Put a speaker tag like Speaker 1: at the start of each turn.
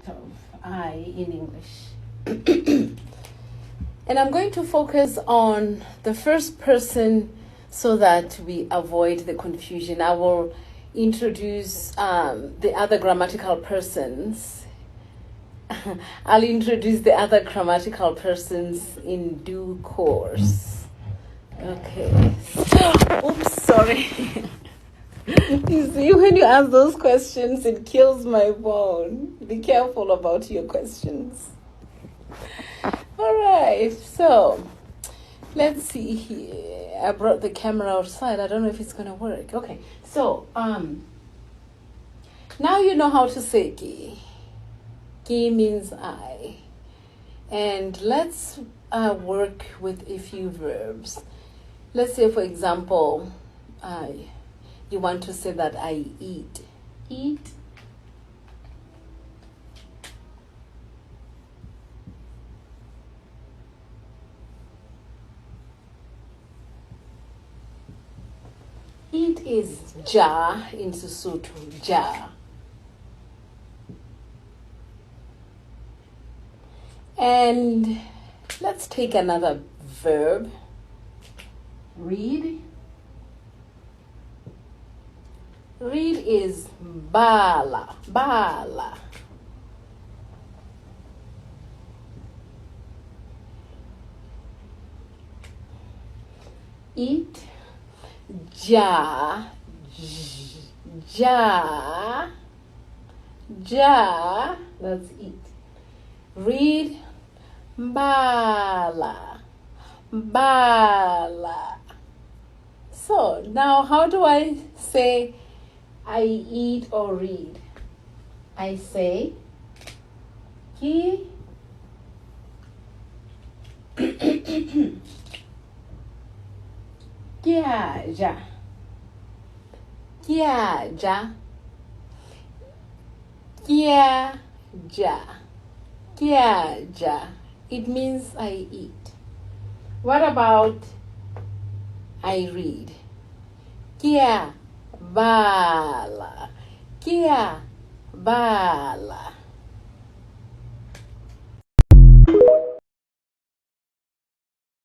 Speaker 1: of I in English. And I'm going to focus on the first person so that we avoid the confusion. I will introduce the other grammatical persons. I'll introduce the other grammatical persons in due course. Okay. Oops, sorry. You see, when you ask those questions, it kills my bone. Be careful about your questions. All right, so let's see here. I brought the camera outside. I don't know if it's going to work. Okay, so now you know how to say ki. Ki means I. And let's work with a few verbs. Let's say, for example, you want to say that I eat. Eat. Eat is ja in Sesotho, ja. And let's take another verb. Read. Read is bala, bala. Eat, ja, ja, ja, that's eat. Read, bala, bala. So now how do I say I eat or read? I say ki kiaja, kiaja, kiaja, kiaja. It means I eat. What about I read? Kia bala, kia bala.